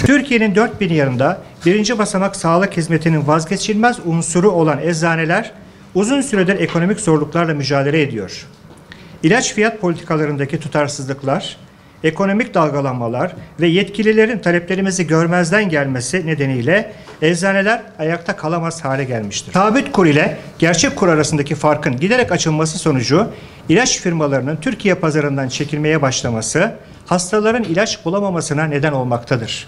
Türkiye'nin dört bir yanında birinci basamak sağlık hizmetinin vazgeçilmez unsuru olan eczaneler uzun süredir ekonomik zorluklarla mücadele ediyor. İlaç fiyat politikalarındaki tutarsızlıklar, ekonomik dalgalanmalar ve yetkililerin taleplerimizi görmezden gelmesi nedeniyle eczaneler ayakta kalamaz hale gelmiştir. Sabit kur ile gerçek kur arasındaki farkın giderek açılması sonucu ilaç firmalarının Türkiye pazarından çekilmeye başlaması hastaların ilaç bulamamasına neden olmaktadır.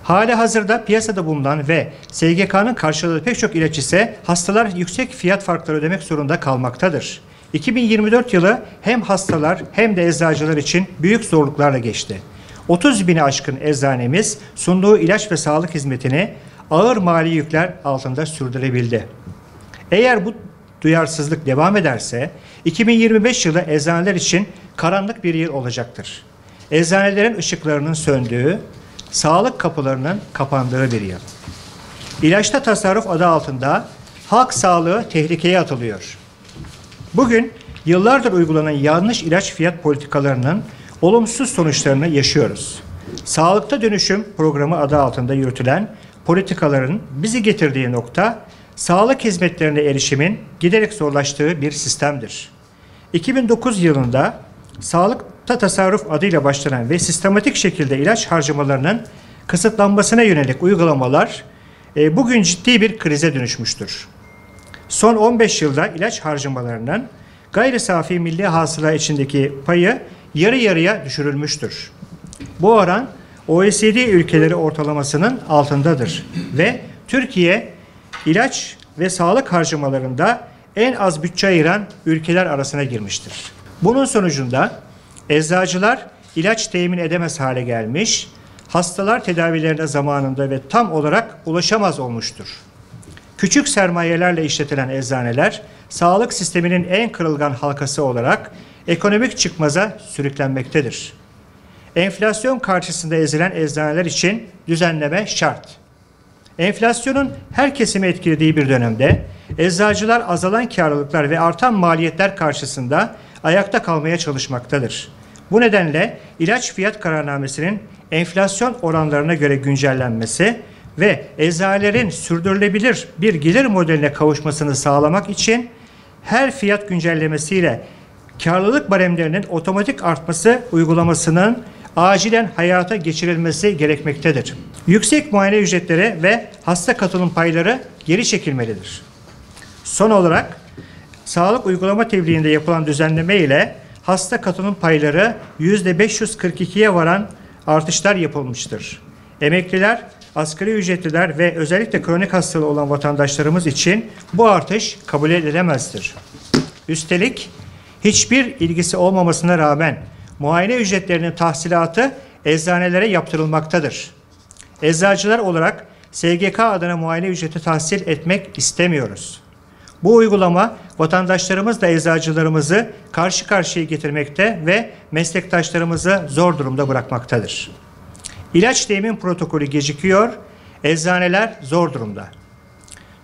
Hali hazırda piyasada bulunan ve SGK'nın karşıladığı pek çok ilaç ise hastalar yüksek fiyat farkları ödemek zorunda kalmaktadır. 2024 yılı hem hastalar hem de eczacılar için büyük zorluklarla geçti. 30 bini aşkın eczanemiz sunduğu ilaç ve sağlık hizmetini ağır mali yükler altında sürdürebildi. Eğer bu duyarsızlık devam ederse 2025 yılı eczaneler için karanlık bir yıl olacaktır. Eczanelerin ışıklarının söndüğü, sağlık kapılarının kapandığı bir yıl. İlaçta tasarruf adı altında halk sağlığı tehlikeye atılıyor. Bugün yıllardır uygulanan yanlış ilaç fiyat politikalarının olumsuz sonuçlarını yaşıyoruz. Sağlıkta Dönüşüm Programı adı altında yürütülen politikaların bizi getirdiği nokta, sağlık hizmetlerine erişimin giderek zorlaştığı bir sistemdir. 2009 yılında Sağlıkta Tasarruf adıyla başlanan ve sistematik şekilde ilaç harcamalarının kısıtlanmasına yönelik uygulamalar bugün ciddi bir krize dönüşmüştür. Son 15 yılda ilaç harcamalarının gayri safi milli hasıla içindeki payı yarı yarıya düşürülmüştür. Bu oran OECD ülkeleri ortalamasının altındadır ve Türkiye ilaç ve sağlık harcamalarında en az bütçe ayıran ülkeler arasına girmiştir. Bunun sonucunda eczacılar ilaç temin edemez hale gelmiş, hastalar tedavilerine zamanında ve tam olarak ulaşamaz olmuştur. Küçük sermayelerle işletilen eczaneler, sağlık sisteminin en kırılgan halkası olarak ekonomik çıkmaza sürüklenmektedir. Enflasyon karşısında ezilen eczaneler için düzenleme şart. Enflasyonun her kesimi etkilediği bir dönemde, eczacılar azalan karlılıklar ve artan maliyetler karşısında ayakta kalmaya çalışmaktadır. Bu nedenle ilaç fiyat kararnamesinin enflasyon oranlarına göre güncellenmesi ve eczanelerin sürdürülebilir bir gelir modeline kavuşmasını sağlamak için her fiyat güncellemesiyle karlılık baremlerinin otomatik artması uygulamasının acilen hayata geçirilmesi gerekmektedir. Yüksek muayene ücretleri ve hasta katılım payları geri çekilmelidir. Son olarak sağlık uygulama tebliğinde yapılan düzenleme ile hasta katılım payları %542'ye varan artışlar yapılmıştır. Emekliler, asgari ücretliler ve özellikle kronik hastalığı olan vatandaşlarımız için bu artış kabul edilemezdir. Üstelik hiçbir ilgisi olmamasına rağmen muayene ücretlerinin tahsilatı eczanelere yaptırılmaktadır. Eczacılar olarak SGK adına muayene ücreti tahsil etmek istemiyoruz. Bu uygulama vatandaşlarımızla eczacılarımızı karşı karşıya getirmekte ve meslektaşlarımızı zor durumda bırakmaktadır. İlaç temin protokolü gecikiyor, eczaneler zor durumda.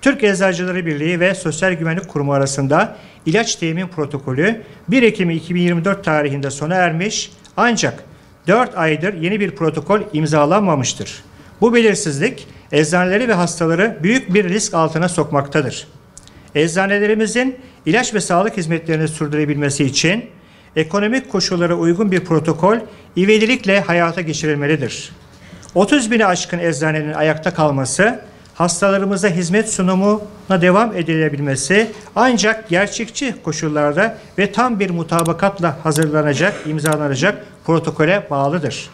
Türk Eczacıları Birliği ve Sosyal Güvenlik Kurumu arasında ilaç temin protokolü 1 Ekim 2024 tarihinde sona ermiş ancak 4 aydır yeni bir protokol imzalanmamıştır. Bu belirsizlik eczaneleri ve hastaları büyük bir risk altına sokmaktadır. Eczanelerimizin ilaç ve sağlık hizmetlerini sürdürebilmesi için ekonomik koşullara uygun bir protokol ivedilikle hayata geçirilmelidir. 30 bini aşkın eczanenin ayakta kalması, hastalarımıza hizmet sunumuna devam edilebilmesi ancak gerçekçi koşullarda ve tam bir mutabakatla hazırlanacak, imzalanacak protokole bağlıdır.